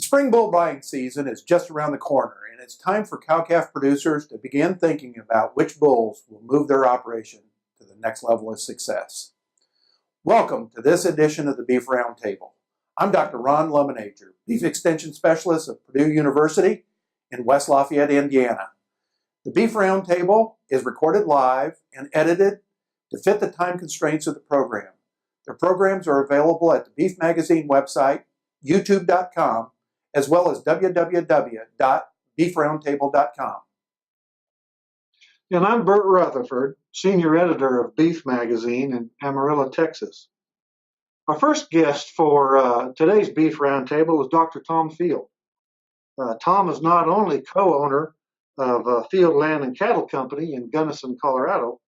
spring bull buying season is just around the corner, and it's time for cow-calf producers to begin thinking about which bulls will move their operation to the next level of success. Welcome to this edition of the Beef Roundtable. I'm Dr. Ron Lemonager, Beef Extension Specialist of Purdue University in West Lafayette, Indiana. The Beef Roundtable is recorded live and edited to fit the time constraints of the program. The programs are available at the Beef Magazine website, youtube.com, as well as www.beefroundtable.com. And I'm Burt Rutherford, Senior Editor of Beef Magazine in Amarillo, Texas. Our first guest for today's Beef Roundtable is Dr. Tom Field. Tom is not only co-owner of Field Land and Cattle Company in Gunnison, Colorado,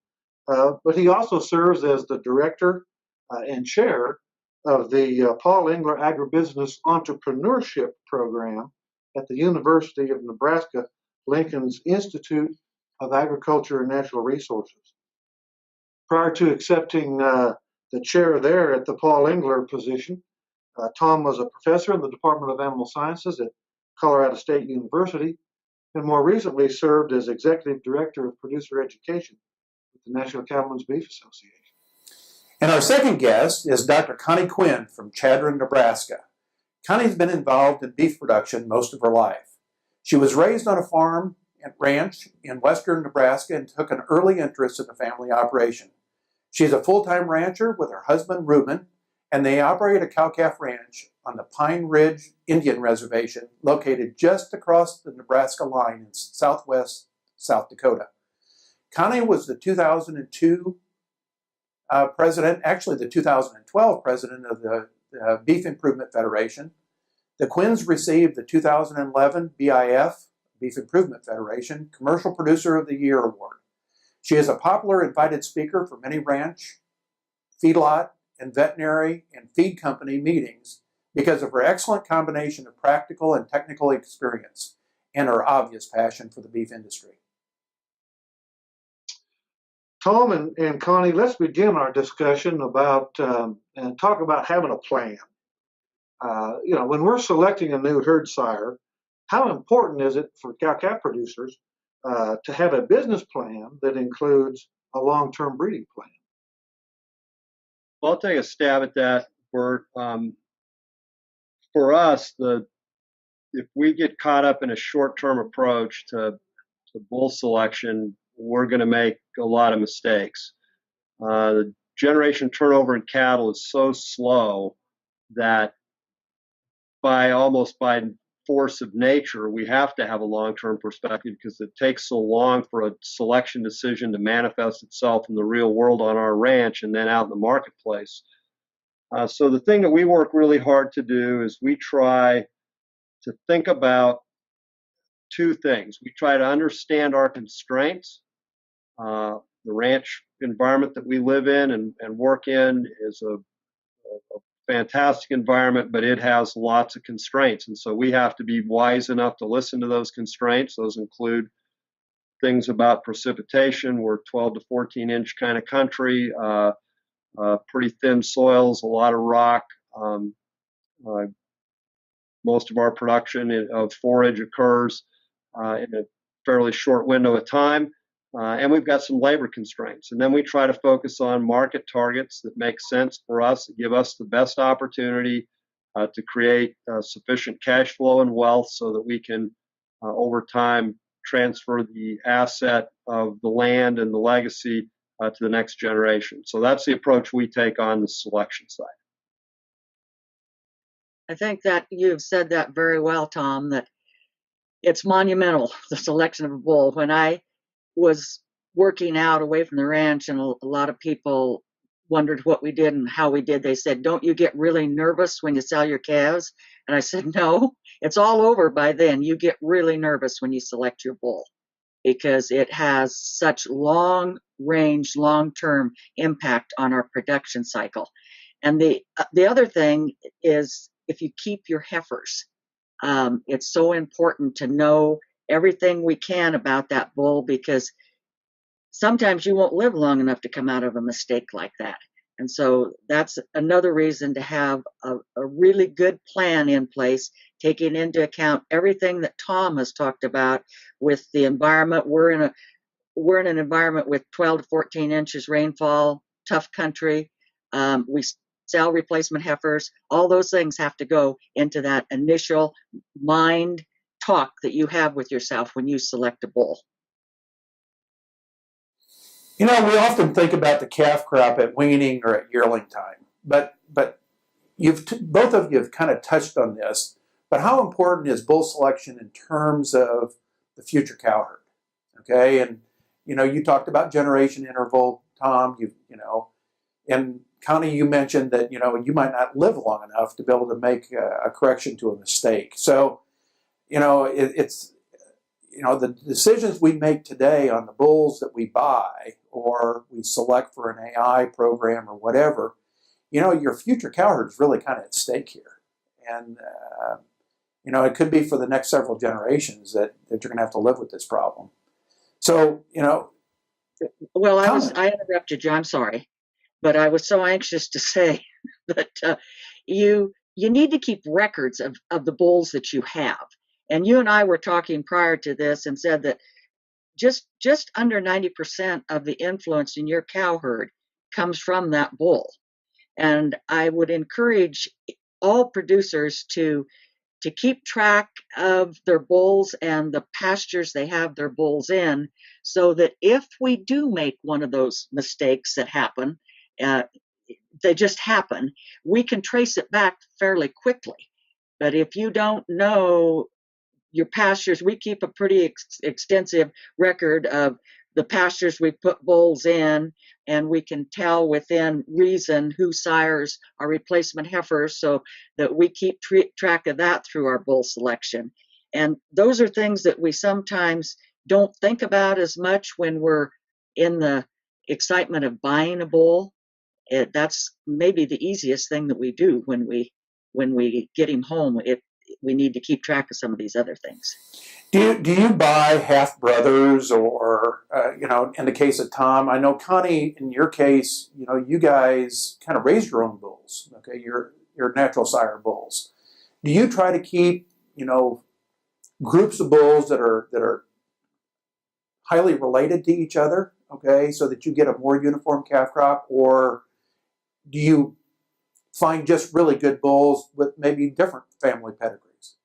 but he also serves as the director and chair of the Paul Engler Agribusiness Entrepreneurship Program at the University of Nebraska-Lincoln's Institute of Agriculture and Natural Resources. Prior to accepting the chair there at the Paul Engler position, Tom was a professor in the Department of Animal Sciences at Colorado State University, and more recently served as executive director of producer education with the National Cattlemen's Beef Association. And our second guest is Dr. Connee Quinn from Chadron, Nebraska. Connie's been involved in beef production most of her life. She was raised on a farm and ranch in western Nebraska and took an early interest in the family operation. She's a full-time rancher with her husband, Reuben, and they operate a cow-calf ranch on the Pine Ridge Indian Reservation, located just across the Nebraska line in southwest South Dakota. Connie was the 2002 president, actually the 2012 president of the Beef Improvement Federation. The Quinns received the 2011 BIF, Beef Improvement Federation, Commercial Producer of the Year Award. She is a popular invited speaker for many ranch, feedlot, and veterinary and feed company meetings because of her excellent combination of practical and technical experience and her obvious passion for the beef industry. Tom and Connie, let's begin our discussion about and talk about having a plan. When we're selecting a new herd sire, how important is it for cow-calf producers to have a business plan that includes a long-term breeding plan? Well, I'll take a stab at that, Bert. For us, if we get caught up in a short-term approach to bull selection, we're going to make a lot of mistakes. The generation turnover in cattle is so slow that by force of nature, we have to have a long-term perspective because it takes so long for a selection decision to manifest itself in the real world on our ranch and then out in the marketplace. So the thing that we work really hard to do is we try to think about two things. We try to understand our constraints. The ranch environment that we live in and work in is a fantastic environment, but it has lots of constraints. And so we have to be wise enough to listen to those constraints. Those include things about precipitation. We're 12 to 14 inch kind of country, pretty thin soils, a lot of rock. Most of our production of forage occurs in a fairly short window of time. And we've got some labor constraints. And then we try to focus on market targets that make sense for us, that give us the best opportunity to create sufficient cash flow and wealth so that we can, over time, transfer the asset of the land and the legacy to the next generation. So that's the approach we take on the selection side. I think that you've said that very well, Tom, that it's monumental, the selection of a bull. When I was working out away from the ranch and a lot of people wondered what we did and how we did, they said, don't you get really nervous when you sell your calves? And I said, no, it's all over by then. You get really nervous when you select your bull because it has such long range, long-term impact on our production cycle. And the other thing is if you keep your heifers, it's so important to know everything we can about that bull because sometimes you won't live long enough to come out of a mistake like that. And so that's another reason to have a really good plan in place, taking into account everything that Tom has talked about with the environment. We're in an environment with 12 to 14 inches rainfall, tough country. We sell replacement heifers. All those things have to go into that initial mind talk that you have with yourself when you select a bull. We often think about the calf crop at weaning or at yearling time, but both of you have kind of touched on this. But how important is bull selection in terms of the future cow herd? Okay, and you talked about generation interval, Tom. And Connee, you mentioned that you might not live long enough to be able to make a correction to a mistake. So, it's the decisions we make today on the bulls that we buy or we select for an AI program or whatever, your future cow herd is really kind of at stake here. And, it could be for the next several generations that you're going to have to live with this problem. So, Well, I interrupted you. I'm sorry. But I was so anxious to say that you need to keep records of the bulls that you have. And you and I were talking prior to this and said that just under 90% of the influence in your cow herd comes from that bull. And I would encourage all producers to keep track of their bulls and the pastures they have their bulls in, so that if we do make one of those mistakes that happen, they just happen, we can trace it back fairly quickly. But if you don't know your pastures, we keep a pretty extensive record of the pastures we put bulls in, and we can tell within reason who sires are replacement heifers, so that we keep track of that through our bull selection. And those are things that we sometimes don't think about as much when we're in the excitement of buying a bull. That's maybe the easiest thing that we do when we get him home. We need to keep track of some of these other things. Do you buy half brothers, or in the case of Tom, I know Connee, in your case, you guys kind of raise your own bulls. Okay, you're natural sire bulls. Do you try to keep groups of bulls that are highly related to each other? Okay, so that you get a more uniform calf crop, or do you find just really good bulls with maybe different family pedigrees?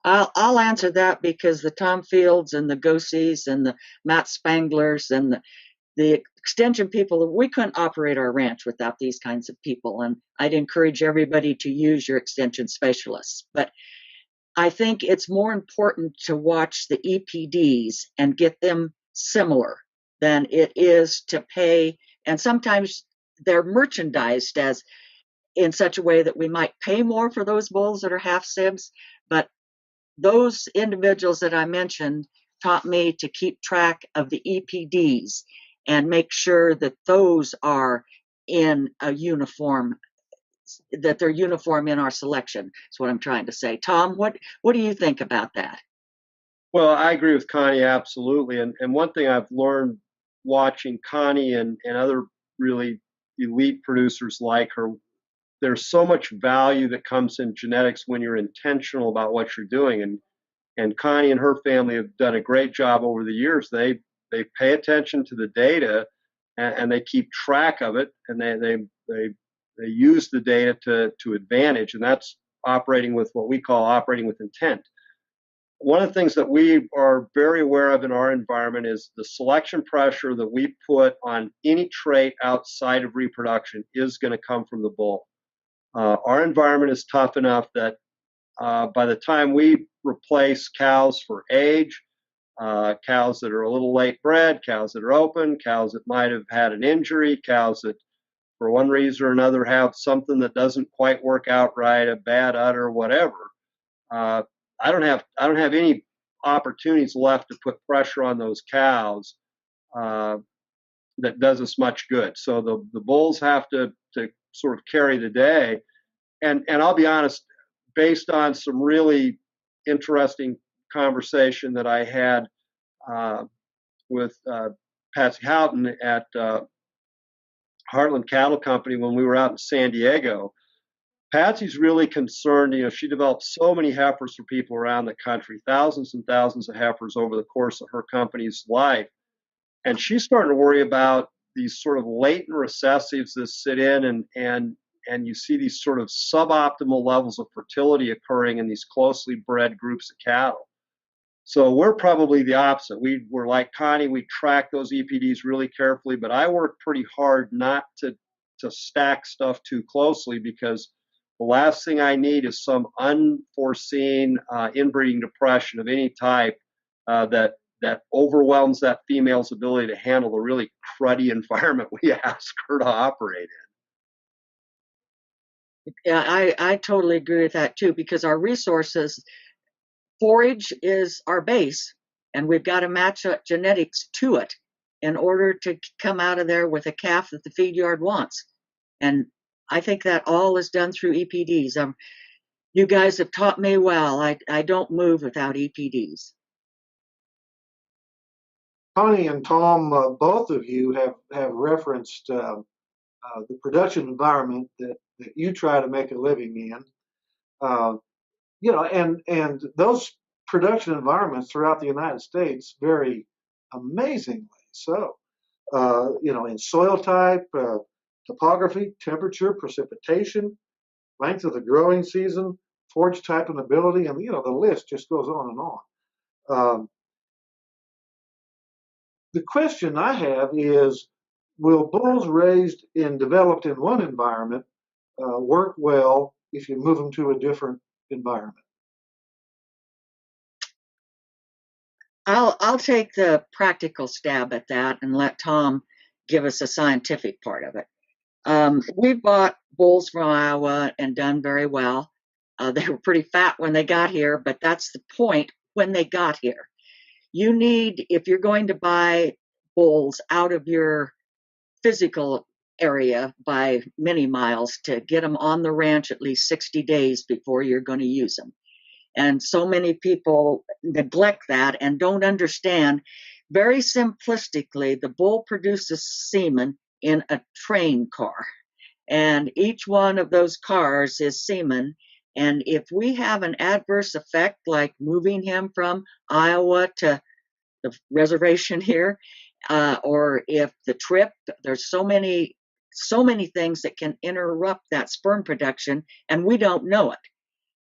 I'll answer that, because the Tom Fields and the Goseys and the Matt Spanglers and the extension people, we couldn't operate our ranch without these kinds of people. And I'd encourage everybody to use your extension specialists. But I think it's more important to watch the EPDs and get them similar than it is to pay. And sometimes they're merchandised as in such a way that we might pay more for those bulls that are half sibs. But those individuals that I mentioned taught me to keep track of the EPDs and make sure that those are in a uniform, that they're uniform in our selection. That's what I'm trying to say. Tom, what do you think about that? Well, I agree with Connee, absolutely. And one thing I've learned watching Connee and other really elite producers like her, there's so much value that comes in genetics when you're intentional about what you're doing. And Connee and her family have done a great job over the years. They pay attention to the data, and they keep track of it, and they use the data to advantage, and that's operating with what we call operating with intent. One of the things that we are very aware of in our environment is the selection pressure that we put on any trait outside of reproduction is going to come from the bull. Our environment is tough enough that by the time we replace cows for age, cows that are a little late bred, cows that are open, cows that might have had an injury, cows that for one reason or another have something that doesn't quite work out right, a bad udder, whatever, I don't have any opportunities left to put pressure on those cows that does us much good. So the bulls have to sort of carry the day. And I'll be honest, based on some really interesting conversation that I had with Patsy Houghton at Heartland Cattle Company when we were out in San Diego. Patsy's really concerned. She developed so many heifers for people around the country, thousands and thousands of heifers over the course of her company's life. And she's starting to worry about these sort of latent recessives that sit in, and you see these sort of suboptimal levels of fertility occurring in these closely bred groups of cattle. So we're probably the opposite. We're like Connee, we track those EPDs really carefully, but I work pretty hard not to stack stuff too closely, because the last thing I need is some unforeseen inbreeding depression of any type that overwhelms that female's ability to handle the really cruddy environment we ask her to operate in. Yeah, I totally agree with that too, because our resources, forage is our base, and we've got to match up genetics to it in order to come out of there with a calf that the feed yard wants. And I think that all is done through EPDs. You guys have taught me well. I don't move without EPDs. Connie and Tom, both of you have referenced the production environment that you try to make a living in. And those production environments throughout the United States vary amazingly so. In soil type, topography, temperature, precipitation, length of the growing season, forage type and ability, and the list just goes on and on. The question I have is, will bulls raised and developed in one environment work well if you move them to a different environment? I'll take the practical stab at that and let Tom give us a scientific part of it. We bought bulls from Iowa and done very well. They were pretty fat when they got here, but that's the point when they got here. You need, if you're going to buy bulls out of your physical area by many miles, to get them on the ranch at least 60 days before you're going to use them. And so many people neglect that and don't understand. Very simplistically, the bull produces semen in a train car, and each one of those cars is semen. And if we have an adverse effect, like moving him from Iowa to the reservation here, or if the trip, there's so many things that can interrupt that sperm production, and we don't know it.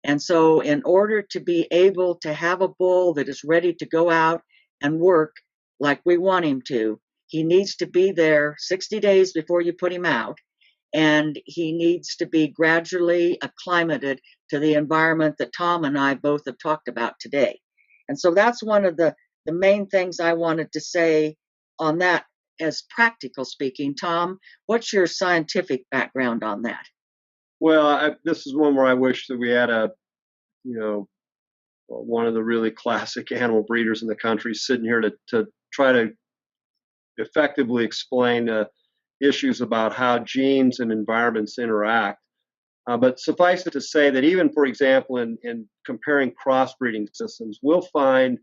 And so in order to be able to have a bull that is ready to go out and work like we want him to, he needs to be there 60 days before you put him out, and he needs to be gradually acclimated to the environment that Tom and I both have talked about today. And so that's one of the main things I wanted to say on that, as practical speaking. Tom, what's your scientific background on that? Well, this is one where I wish that we had one of the really classic animal breeders in the country sitting here to try to effectively explain issues about how genes and environments interact. But suffice it to say that even, for example, in comparing crossbreeding systems, we'll find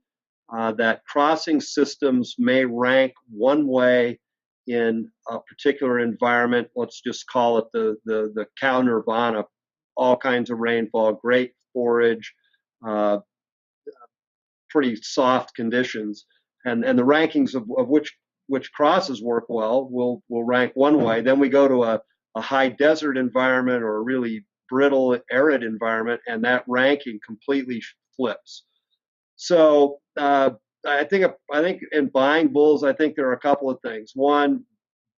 that crossing systems may rank one way in a particular environment. Let's just call it the cow nirvana, all kinds of rainfall, great forage, pretty soft conditions, and the rankings of which crosses work well will rank one way. Then we go to a high desert environment or a really brittle arid environment, and that ranking completely flips. So I think in buying bulls, I think there are a couple of things. One,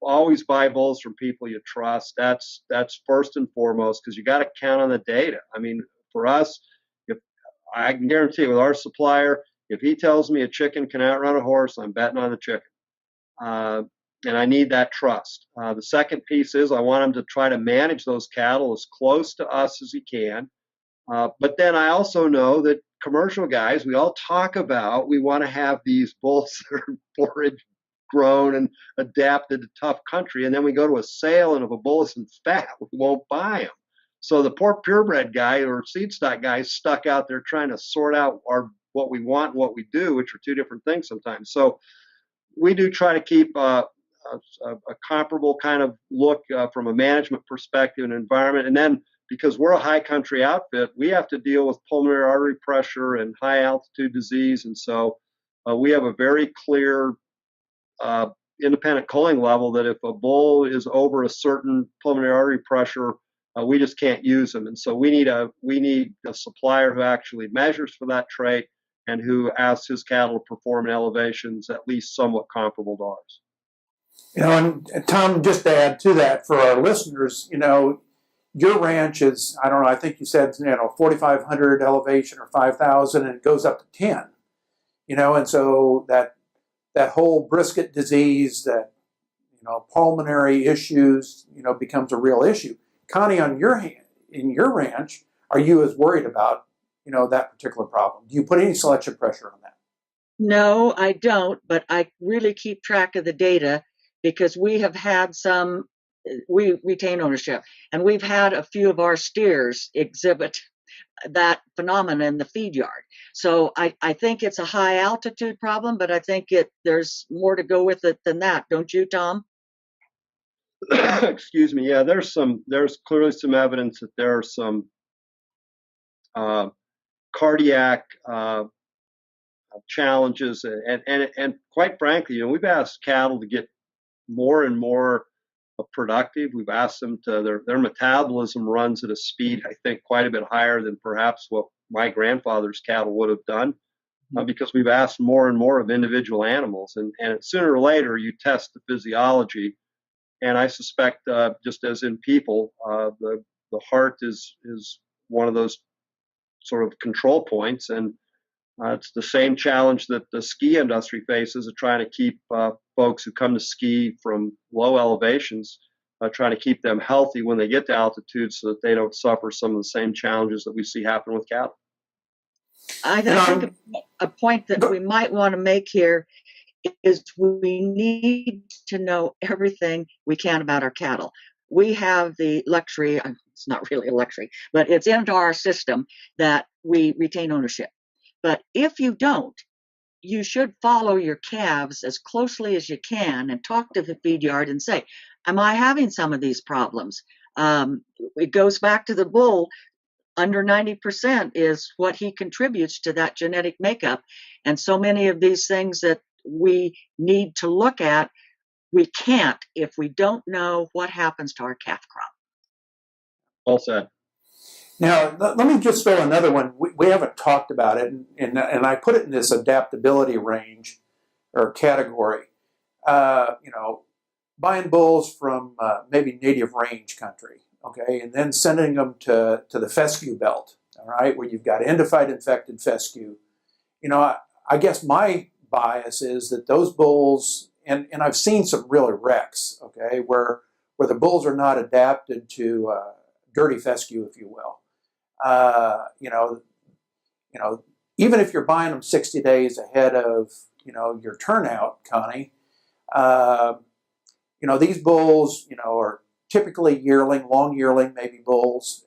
always buy bulls from people you trust. That's first and foremost, because you got to count on the data. I mean, for us, if I can guarantee with our supplier, if he tells me a chicken can outrun a horse, I'm betting on the chicken. And I need that trust. The second piece is I want him to try to manage those cattle as close to us as he can. But then I also know that commercial guys, we all talk about, we want to have these bulls that are forage grown and adapted to tough country. And then we go to a sale, and if a bull isn't fat, we won't buy him. So the poor purebred guy or seed stock guy is stuck out there trying to sort out what we want and what we do, which are two different things sometimes. So we do try to keep a a comparable kind of look from a management perspective and environment. And then because we're a high country outfit, we have to deal with pulmonary artery pressure and high altitude disease. And so we have a very clear independent culling level that if a bull is over a certain pulmonary artery pressure, we just can't use them. And so we need a supplier who actually measures for that trait and who asks his cattle to perform in elevations at least somewhat comparable to ours. And Tom, just to add to that for our listeners, your ranch is, I don't know, I think you said, 4,500 elevation or 5,000, and it goes up to 10, and so that whole brisket disease, that, pulmonary issues, becomes a real issue. Connee, in your ranch, are you as worried about, that particular problem? Do you put any selection pressure on that? No, I don't, but I really keep track of the data because we have had we retain ownership, and we've had a few of our steers exhibit that phenomenon in the feed yard. So I think it's a high altitude problem, but I think there's more to go with it than that. Don't you, Tom? Excuse me. Yeah, there's clearly some evidence that there are some cardiac challenges, and quite frankly, we've asked cattle to get more and more productive. We've asked them to their metabolism runs at a speed I think quite a bit higher than perhaps what my grandfather's cattle would have done, because we've asked more and more of individual animals, and sooner or later you test the physiology, and I suspect just as in people, the heart is one of those sort of control points, and it's the same challenge that the ski industry faces of trying to keep folks who come to ski from low elevations, trying to keep them healthy when they get to altitude so that they don't suffer some of the same challenges that we see happen with cattle. I think a point that we might want to make here is we need to know everything we can about our cattle. We have the luxury, it's not really a luxury, but it's into our system that we retain ownership. But if you don't, you should follow your calves as closely as you can and talk to the feed yard and say, am I having some of these problems? It goes back to the bull. Under 90% is what he contributes to that genetic makeup. And so many of these things that we need to look at, we can't if we don't know what happens to our calf crop. Well said. Now, let me just throw another one. We haven't talked about it, and I put it in this adaptability range or category. Buying bulls from maybe native range country, okay, and then sending them to the fescue belt, all right, where you've got endophyte infected fescue. I guess my bias is that those bulls, and I've seen some really wrecks, okay, where the bulls are not adapted to dirty fescue, if you will. Even if you're buying them 60 days ahead of, your turnout, Connee, these bulls, are typically long yearling, maybe bulls.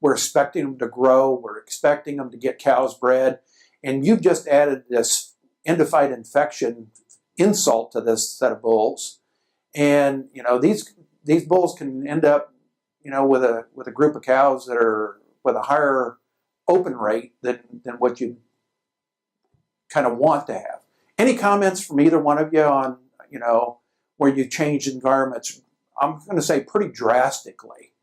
We're expecting them to grow. We're expecting them to get cows bred. And you've just added this endophyte infection insult to this set of bulls. And, these bulls can end up, with a group of cows that are with a higher open rate than what you kind of want to have. Any comments from either one of you on, where you change environments? I'm going to say pretty drastically,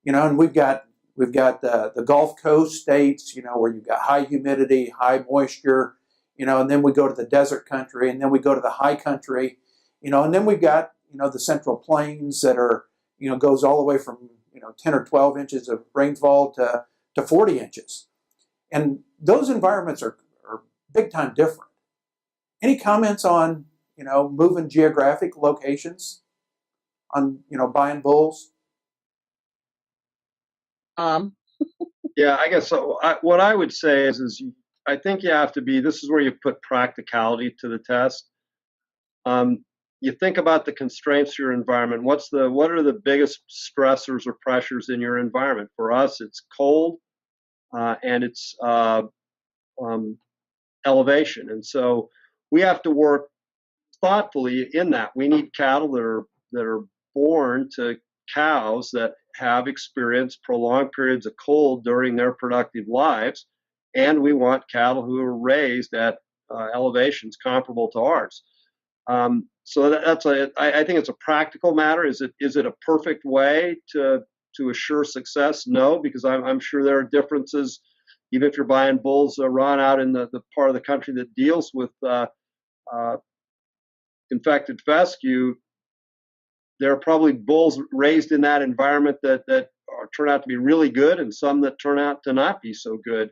and we've got the Gulf Coast states, where you've got high humidity, high moisture, and then we go to the desert country, and then we go to the high country, and then we've got, the central plains that are, goes all the way from, 10 or 12 inches of rainfall to 40 inches. And those environments are big time different. Any comments on, moving geographic locations on, buying bulls? Yeah, I guess so. What I would say is I think you have to this is where you put practicality to the test. You think about the constraints of your environment. What are the biggest stressors or pressures in your environment? For us, it's cold and it's elevation. And so we have to work thoughtfully in that. We need cattle that are born to cows that have experienced prolonged periods of cold during their productive lives, and we want cattle who are raised at elevations comparable to ours. So I think it's a practical matter. Is it a perfect way to assure success? No, because I'm sure there are differences. Even if you're buying bulls run out in the part of the country that deals with infected fescue, there are probably bulls raised in that environment that turn out to be really good, and some that turn out to not be so good.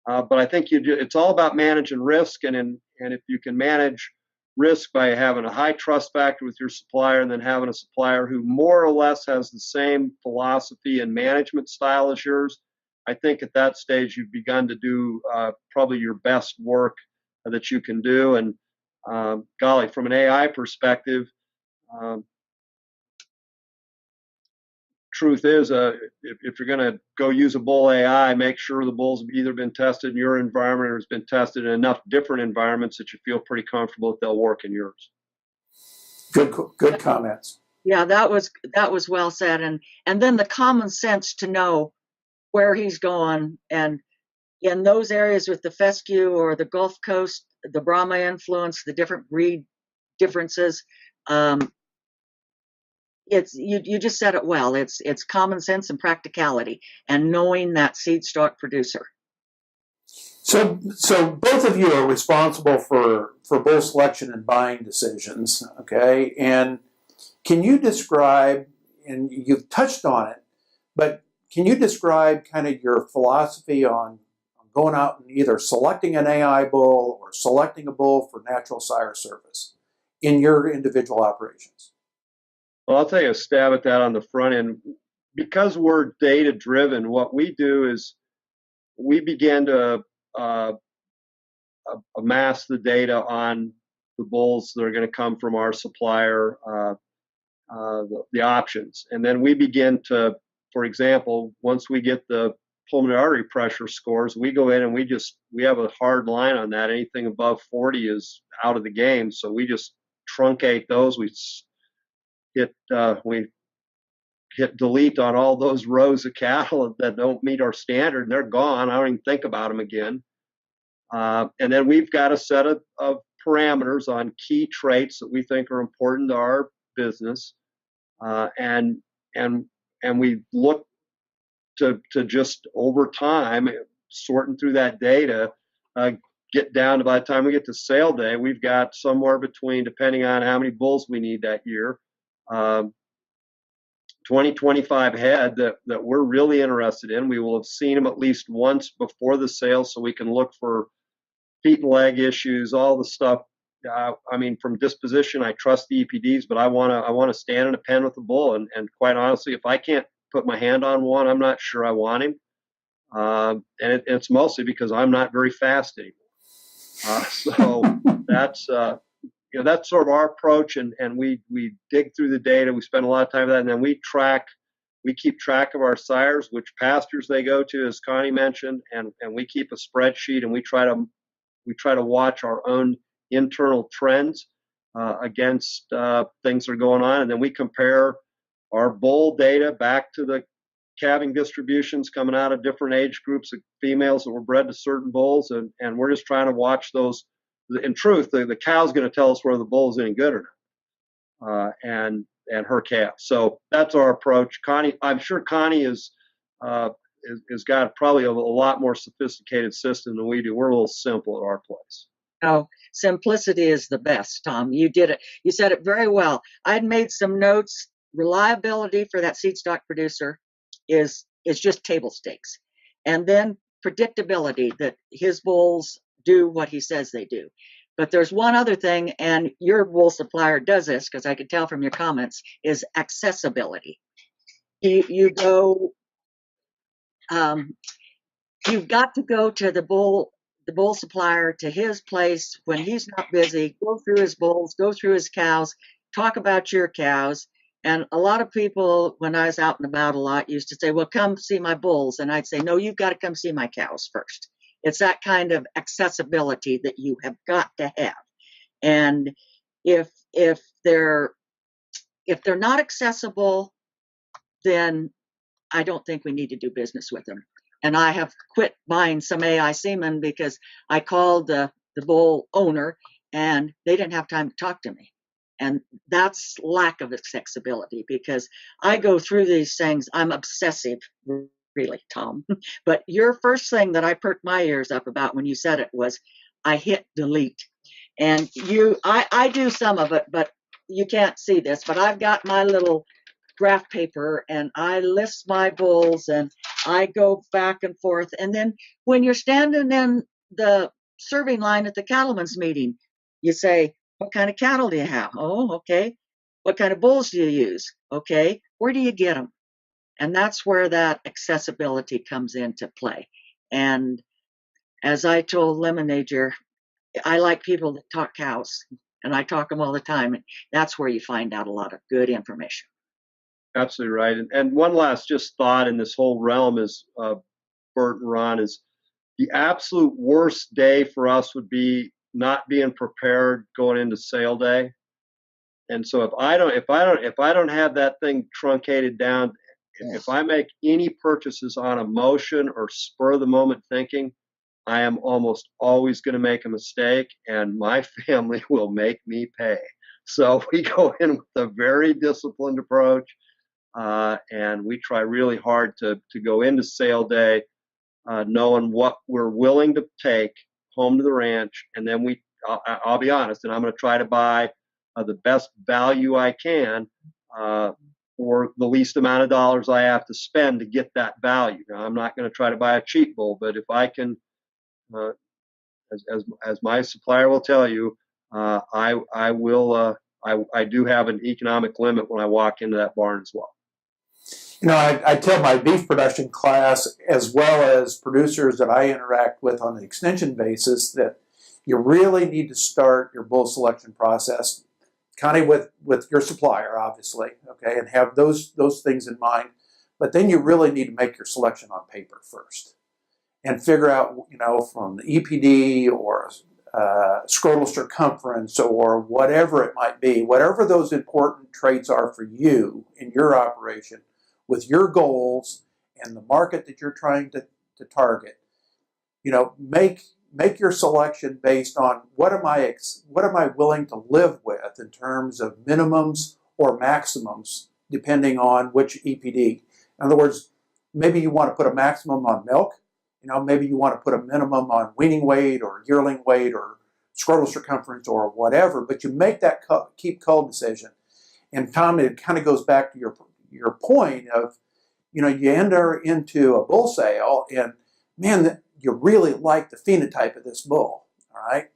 But I think it's all about managing risk, and if you can manage risk by having a high trust factor with your supplier, and then having a supplier who more or less has the same philosophy and management style as yours, I think at that stage you've begun to do probably your best work that you can do. And golly, from an AI perspective, truth is, if you're going to go use a bull AI, make sure the bull's either been tested in your environment or has been tested in enough different environments that you feel pretty comfortable that they'll work in yours. Good comments. Yeah, that was well said, and then the common sense to know where he's going, and in those areas with the fescue or the Gulf Coast, the Brahma influence, the different breed differences. It's you just said it well. It's common sense and practicality, and knowing that seed stock producer. So both of you are responsible for bull selection and buying decisions, okay? And can you describe, and you've touched on it, but can you describe kind of your philosophy on going out and either selecting an AI bull or selecting a bull for natural sire service in your individual operations? Well, I'll take a stab at that on the front end. Because we're data driven, what we do is we begin to amass the data on the bulls that are going to come from our supplier, the options. And then we begin to, for example, once we get the pulmonary artery pressure scores, we go in and we have a hard line on that. Anything above 40 is out of the game. So we just truncate those. We hit delete on all those rows of cattle that don't meet our standard, and they're gone. I don't even think about them again. And then we've got a set of parameters on key traits that we think are important to our business, and we look to just over time sorting through that data, get down to, by the time we get to sale day, we've got somewhere between, depending on how many bulls we need that year, 20, 25 head that we're really interested in. We will have seen them at least once before the sale, so we can look for feet and leg issues, all the stuff. I mean, from disposition, I trust the EPDs, but I want to stand in a pen with a bull. And quite honestly, if I can't put my hand on one, I'm not sure I want him. And it's mostly because I'm not very fast anymore. So that's that's sort of our approach, and we dig through the data. We spend a lot of time on that, and then we keep track of our sires, which pastures they go to, as Connee mentioned, and we keep a spreadsheet, and we try to watch our own internal trends against things that are going on, and then we compare our bull data back to the calving distributions coming out of different age groups of females that were bred to certain bulls, and we're just trying to watch those. In truth, the cow's going to tell us whether the bull is any good or not, and her calf. So that's our approach. Connee, I'm sure Connee is got probably a lot more sophisticated system than we do. We're a little simple at our place. Oh, simplicity is the best, Tom. You did it. You said it very well. I'd made some notes. Reliability for that seed stock producer is just table stakes, and then predictability that his bulls do what he says they do. But there's one other thing, and your bull supplier does this, because I could tell from your comments, is accessibility. You've got to go to the bull supplier, to his place when he's not busy, go through his bulls, go through his cows, talk about your cows. And a lot of people, when I was out and about a lot, used to say, well, come see my bulls. And I'd say, no, you've got to come see my cows first. It's that kind of accessibility that you have got to have. And If they're not accessible, then I don't think we need to do business with them. And I have quit buying some AI semen because I called the bull owner and they didn't have time to talk to me. And that's lack of accessibility, because I go through these things. I'm obsessive, really, Tom. But your first thing that I perked my ears up about when you said it was I hit delete. And I do some of it, but you can't see this, but I've got my little graph paper and I list my bulls and I go back and forth. And then when you're standing in the serving line at the cattlemen's meeting, you say, what kind of cattle do you have? Oh, okay. What kind of bulls do you use? Okay. Where do you get them? And that's where that accessibility comes into play. And as I told Lemonager, I like people that talk cows, and I talk them all the time. And that's where you find out a lot of good information. Absolutely right. And one last just thought in this whole realm is, Bert and Ron, is the absolute worst day for us would be not being prepared going into sale day. And so if I don't have that thing truncated down, if I make any purchases on emotion or spur of the moment thinking, I am almost always going to make a mistake, and my family will make me pay. So we go in with a very disciplined approach, and we try really hard to go into sale day knowing what we're willing to take home to the ranch, and then I'll be honest, and I'm going to try to buy the best value I can for the least amount of dollars I have to spend to get that value. Now, I'm not going to try to buy a cheap bull, but if I can, as my supplier will tell you, I will. I do have an economic limit when I walk into that barn as well. You know, I tell my beef production class, as well as producers that I interact with on an extension basis, that you really need to start your bull selection process, kind of with your supplier, obviously, okay, and have those things in mind. But then you really need to make your selection on paper first, and figure out, you know, from the EPD or scrotal circumference or whatever it might be, whatever those important traits are for you in your operation, with your goals and the market that you're trying to target. You know, make your selection based on what am I willing to live with in terms of minimums or maximums, depending on which EPD. In other words, maybe you want to put a maximum on milk. You know, maybe you want to put a minimum on weaning weight or yearling weight or scrotal circumference or whatever, but you make that keep cull decision. And Tom, it kind of goes back to your point of, you know, you enter into a bull sale and, man, you really like the phenotype of this bull, all right?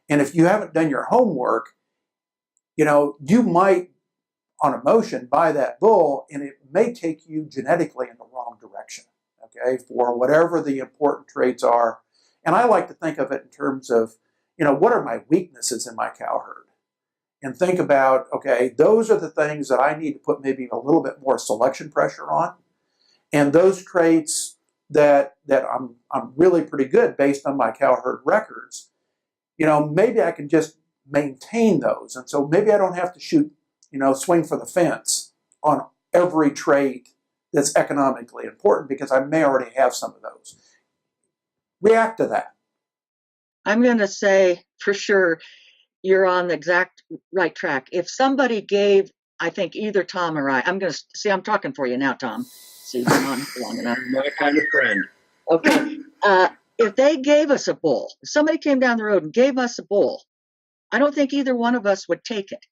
And if you haven't done your homework, you know, you might, on emotion, buy that bull, and it may take you genetically in the wrong direction, okay, for whatever the important traits are. And I like to think of it in terms of, you know, what are my weaknesses in my cow herd? And think about, okay, those are the things that I need to put maybe a little bit more selection pressure on. And those traits that I'm really pretty good based on my cow herd records, you know, maybe I can just maintain those. And so maybe I don't have to swing for the fence on every trait that's economically important, because I may already have some of those. React to that. I'm going to say for sure you're on the exact right track. If somebody gave, I think either Tom or I'm talking for you now, Tom. So you've been on long enough. My kind of friend. Okay. If they gave us a bull, if somebody came down the road and gave us a bull, I don't think either one of us would take it.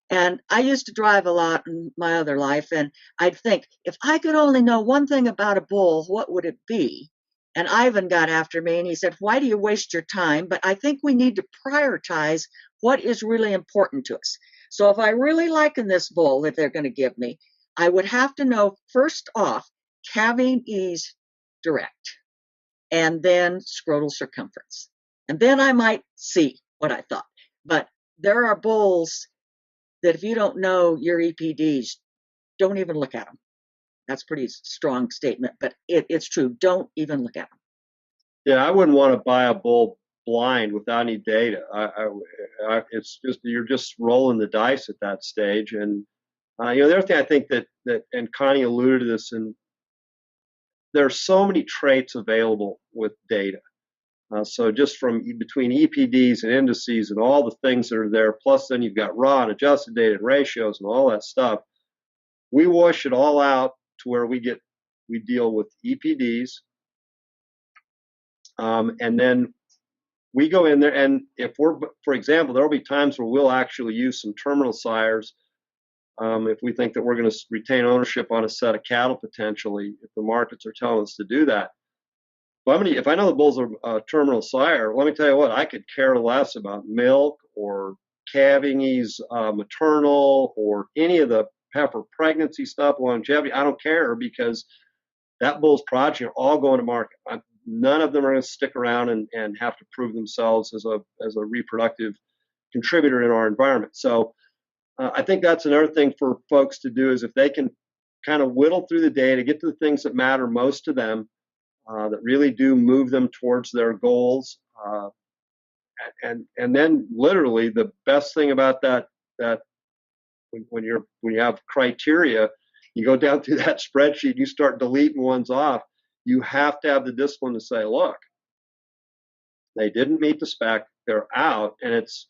And I used to drive a lot in my other life, and I'd think, if I could only know one thing about a bull, what would it be? And Ivan got after me and he said, why do you waste your time? But I think we need to prioritize what is really important to us. So if I really like in this bull that they're going to give me, I would have to know, first off, calving ease direct, and then scrotal circumference. And then I might see what I thought. But there are bulls that if you don't know your EPDs, don't even look at them. That's a pretty strong statement, but it's true. Don't even look at them. Yeah, I wouldn't want to buy a bull blind without any data. It's just you're just rolling the dice at that stage. And the other thing I think that and Connee alluded to this, and there are so many traits available with data. So just from between EPDs and indices and all the things that are there, plus then you've got raw and adjusted data and ratios and all that stuff. We wash it all out to where we deal with EPDs, and then we go in there, and if we're, for example, there'll be times where we'll actually use some terminal sires if we think that we're going to retain ownership on a set of cattle potentially, if the markets are telling us to do that. But if I know the bulls are terminal sire, let me tell you what, I could care less about milk or calving he's maternal or any of the heifer pregnancy stuff, longevity. I don't care, because that bull's progeny are all going to market. None of them are going to stick around and have to prove themselves as a reproductive contributor in our environment. So I think that's another thing for folks to do, is if they can kind of whittle through the data, get to the things that matter most to them, that really do move them towards their goals. And then literally the best thing about that when you have criteria, you go down through that spreadsheet, you start deleting ones off. You have to have the discipline to say, look, they didn't meet the spec, they're out, and it's,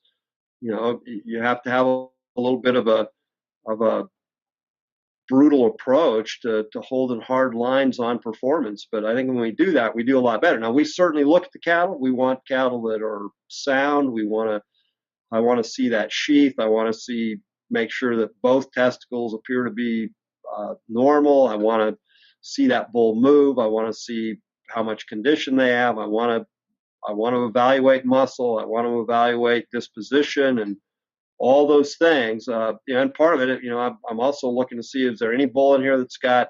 you have to have a little bit of a brutal approach to holding hard lines on performance. But I think when we do that, we do a lot better. Now, we certainly look at the cattle. We want cattle that are sound. I want to see that sheath. I want to make sure that both testicles appear to be normal. I want to see that bull move. I want to see how much condition they have. I want to evaluate muscle. I want to evaluate disposition and all those things. And part of it, I'm also looking to see, is there any bull in here that's got,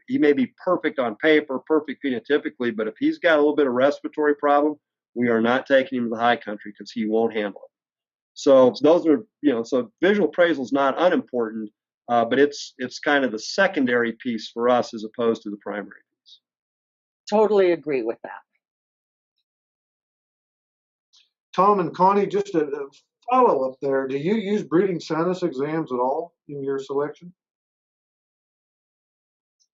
he may be perfect on paper, perfect phenotypically, but if he's got a little bit of respiratory problem, we are not taking him to the high country because he won't handle it. So those are, so visual appraisal is not unimportant, but it's kind of the secondary piece for us as opposed to the primary piece. Totally agree with that. Tom and Connee, just a follow up there. Do you use breeding soundness exams at all in your selection?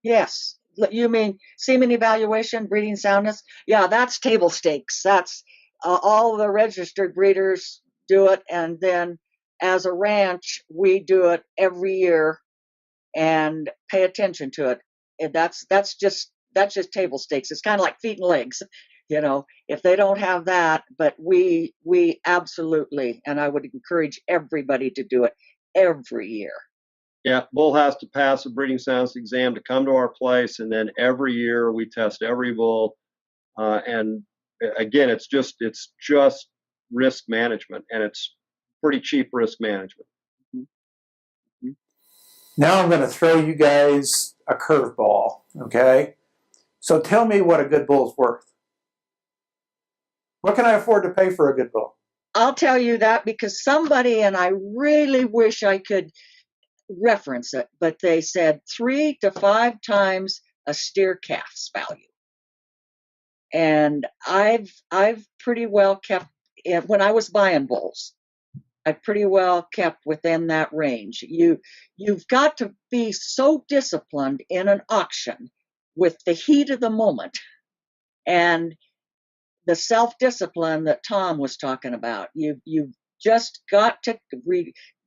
Yes. You mean semen evaluation, breeding soundness? Yeah, that's table stakes. That's all the registered breeders do it, and then as a ranch, we do it every year and pay attention to it. And that's just table stakes. It's kind of like feet and legs. If they don't have that, but we absolutely, and I would encourage everybody to do it every year. Yeah, bull has to pass a breeding soundness exam to come to our place, and then every year we test every bull. And again, it's just risk management, and it's pretty cheap risk management. Mm-hmm. Now I'm going to throw you guys a curveball, okay? So tell me what a good bull's worth. What can I afford to pay for a good bull? I'll tell you that because somebody, and I really wish I could reference it, but they said 3 to 5 times a steer calf's value. And I've pretty well kept, when I was buying bulls, I pretty well kept within that range. You've got to be so disciplined in an auction with the heat of the moment and the self-discipline that Tom was talking about. You've just got to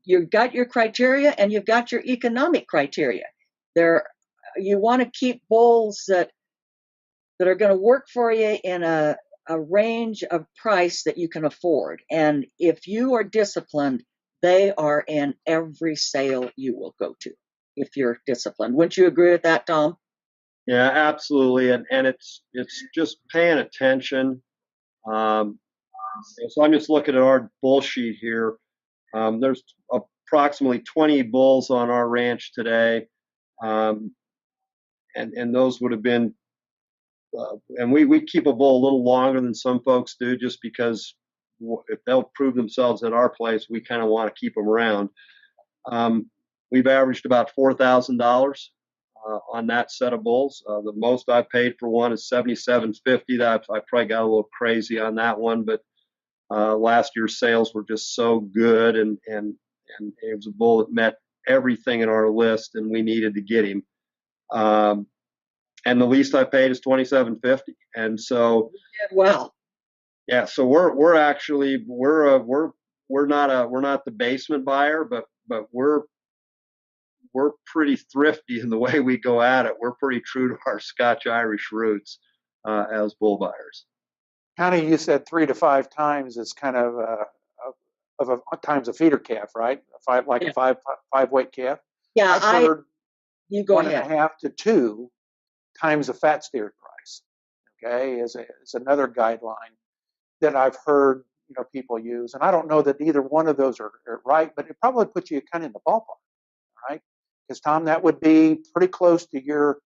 you've got your criteria and you've got your economic criteria. You want to keep bulls that are going to work for you in a range of price that you can afford. And if you are disciplined, they are in every sale you will go to if you're disciplined. Wouldn't you agree with that, Tom? Yeah, absolutely. And it's just paying attention. So I'm just looking at our bull sheet here. There's approximately 20 bulls on our ranch today. And those would have been, and we keep a bull a little longer than some folks do, just because if they'll prove themselves at our place, we kind of want to keep them around. We've averaged about $4,000 on that set of bulls. The most I paid for one is $7,750. I probably got a little crazy on that one, but Last year's sales were just so good, and it was a bull that met everything in our list, and we needed to get him. And the least I paid is $27.50, and so Well, yeah, so we're actually we're not the basement buyer, but we're pretty thrifty in the way we go at it. We're pretty true to our Scotch Irish roots as bull buyers. Connie, you said 3 to 5 times is kind of times a feeder calf, right? Yeah. A five weight calf. yeah, I've heard you go 1.5 ahead. to 2 times the fat steer price. Okay, is another guideline that I've heard people use, and I don't know that either one of those are right, but it probably puts you kind of in the ballpark, right? Because Tom, that would be pretty close to your,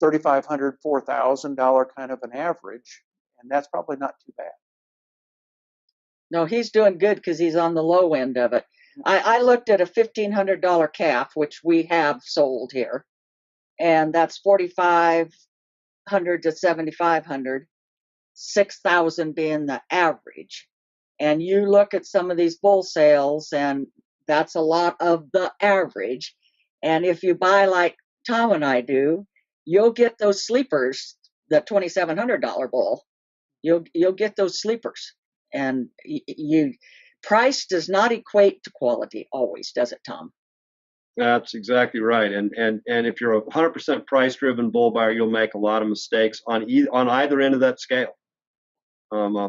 $3,500, $4,000 kind of an average, and that's probably not too bad. No, he's doing good because he's on the low end of it. I looked at a $1,500 calf, which we have sold here, and that's $4,500 to $7,500, $6,000 being the average. And you look at some of these bull sales, and that's a lot of the average. And if you buy like Tom and I do, you'll get those sleepers, the $2,700 bull. You'll get those sleepers, and price does not equate to quality always, does it, Tom? That's exactly right. And if you're a 100% price-driven bull buyer, you'll make a lot of mistakes on either end of that scale. A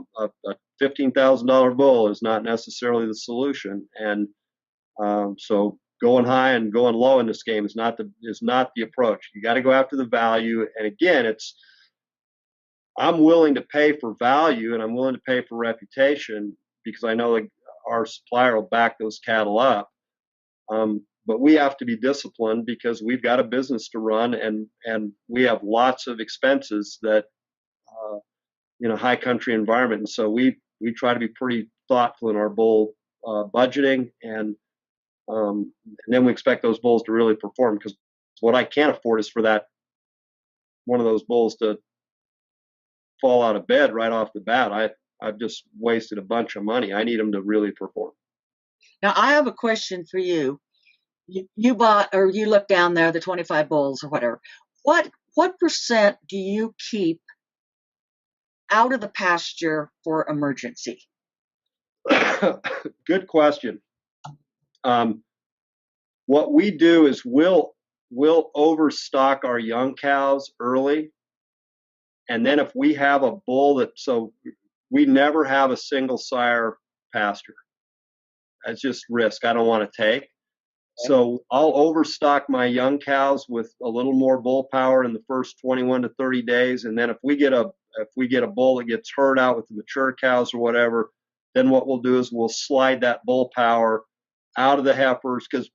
$15,000 bull is not necessarily the solution, and so going high and going low in this game is not the approach. You got to go after the value. And again, I'm willing to pay for value, and I'm willing to pay for reputation because I know that our supplier will back those cattle up. But we have to be disciplined because we've got a business to run, and we have lots of expenses that high country environment. And so we try to be pretty thoughtful in our bull budgeting, and then we expect those bulls to really perform, because what I can't afford is for that one of those bulls to fall out of bed right off the bat. I've just wasted a bunch of money. I need them to really perform. Now, I have a question for you. You bought, or you look down there, the 25 bulls or whatever. What percent do you keep out of the pasture for emergency? Good question. What we do is we'll overstock our young cows early, and then if we have a bull so we never have a single sire pasture. That's just risk I don't want to take. So I'll overstock my young cows with a little more bull power in the first 21 to 30 days, and then if we get a bull that gets herd out with the mature cows or whatever, then what we'll do is we'll slide that bull power out of the heifers, because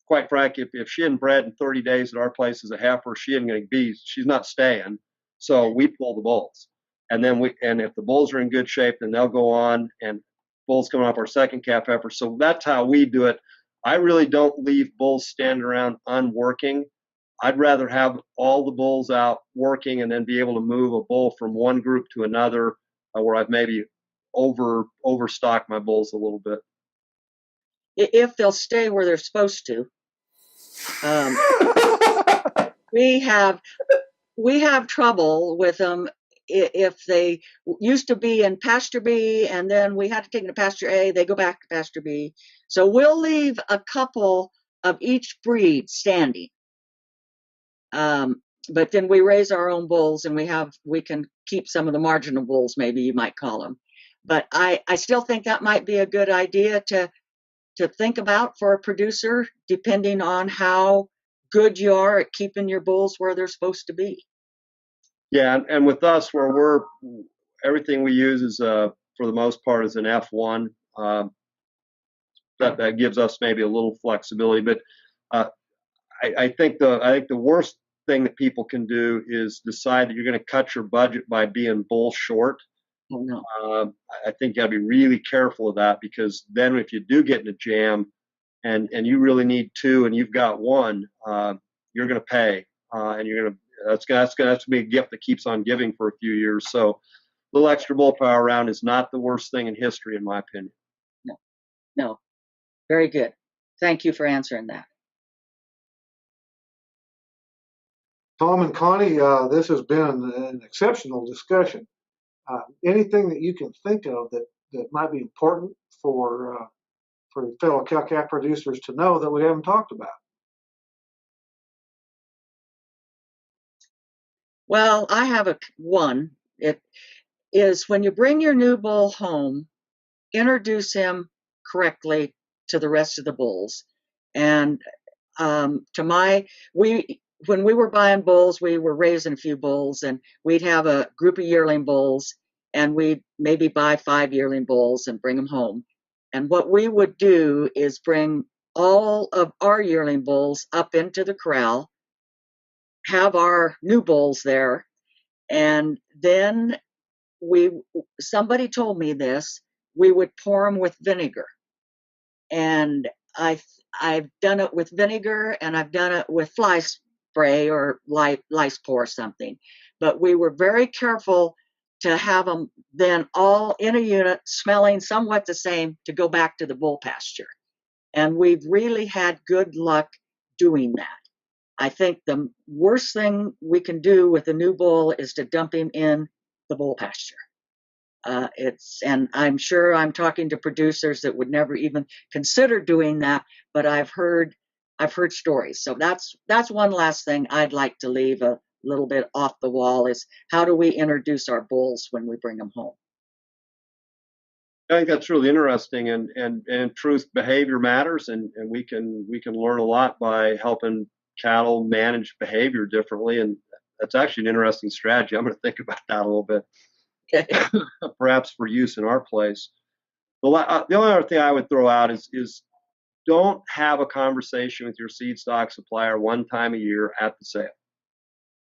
quite frankly, if she hadn't bred in 30 days at our place as a heifer, she's not staying. So we pull the bulls, and if the bulls are in good shape, then they'll go on, and bulls coming off our second calf heifer. So that's how we do it. I really don't leave bulls standing around unworking. I'd rather have all the bulls out working and then be able to move a bull from one group to another, where I've maybe overstocked my bulls a little bit. If they'll stay where they're supposed to. We have trouble with them if they used to be in pasture B, and then we had to take them to pasture A, they go back to pasture B. So we'll leave a couple of each breed standing. But then we raise our own bulls, and we can keep some of the marginal bulls, maybe you might call them. But I still think that might be a good idea to think about for a producer, depending on how good you are at keeping your bulls where they're supposed to be. Yeah, and with us, where everything we use is for the most part is an F1. That gives us maybe a little flexibility, but I think the worst thing that people can do is decide that you're going to cut your budget by being bull short. Oh, no. I think you got to be really careful of that, because then if you do get in a jam and you really need 2 and you've got 1, you're going to pay, and that's going to be a gift that keeps on giving for a few years. So little extra bull power around is not the worst thing in history, in my opinion. No, no. Very good. Thank you for answering that. Tom and Connie, this has been an exceptional discussion. Anything that you can think of that might be important for fellow cow-calf producers to know that we haven't talked about? Well, I have one. It is when you bring your new bull home, introduce him correctly to the rest of the bulls. And when we were buying bulls, we were raising a few bulls, and we'd have a group of yearling bulls, and we'd maybe buy 5 yearling bulls and bring them home. And what we would do is bring all of our yearling bulls up into the corral, have our new bulls there, and then somebody told me this, we would pour them with vinegar. And I've done it with vinegar, and I've done it with fly spray or lice pour or something. But we were very careful to have them then all in a unit, smelling somewhat the same, to go back to the bull pasture. And we've really had good luck doing that. I think the worst thing we can do with a new bull is to dump him in the bull pasture. And I'm sure I'm talking to producers that would never even consider doing that, but I've heard stories. So that's one last thing I'd like to leave a little bit off the wall, is how do we introduce our bulls when we bring them home? I think that's really interesting, and in truth, behavior matters, and we can learn a lot by helping cattle manage behavior differently, and that's actually an interesting strategy. I'm going to think about that a little bit, perhaps for use in our place. The only other thing I would throw out is don't have a conversation with your seed stock supplier one time a year at the sale.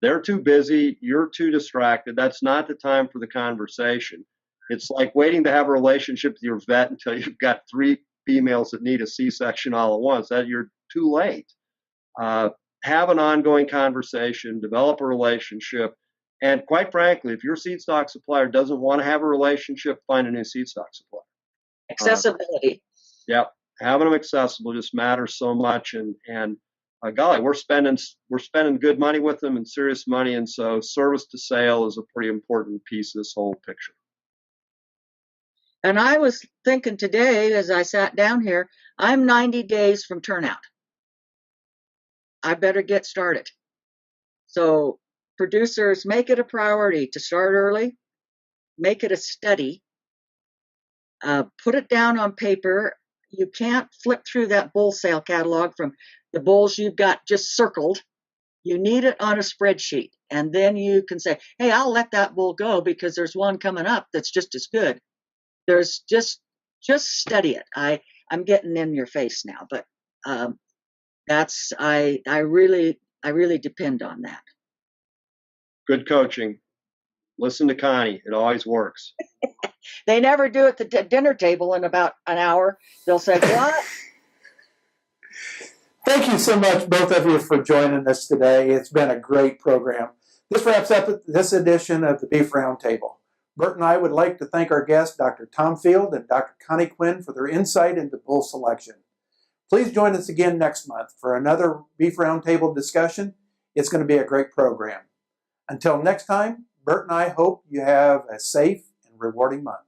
They're too busy, you're too distracted. That's not the time for the conversation. It's like waiting to have a relationship with your vet until you've got 3 females that need a C-section all at once. That you're too late. Have an ongoing conversation, develop a relationship, and quite frankly, if your seed stock supplier doesn't want to have a relationship, find a new seed stock supplier. Accessibility. Yep, having them accessible just matters so much, and golly, we're spending good money with them, and serious money, and so service to sale is a pretty important piece of this whole picture. And I was thinking today, as I sat down here, I'm 90 days from turnout. I better get started. So producers, make it a priority to start early, make it a study, put it down on paper. You can't flip through that bull sale catalog from the bulls you've got just circled. You need it on a spreadsheet, and then you can say, hey, I'll let that bull go because there's one coming up that's just as good. There's just study it. I'm getting in your face now, but I really depend on that. Good coaching. Listen to Connie. It always works. They never do at the dinner table in about an hour. They'll say, what? Thank you so much, both of you, for joining us today. It's been a great program. This wraps up this edition of the Beef Roundtable. Bert and I would like to thank our guests, Dr. Tom Field and Dr. Connee Quinn, for their insight into bull selection. Please join us again next month for another Beef Roundtable discussion. It's going to be a great program. Until next time, Bert and I hope you have a safe and rewarding month.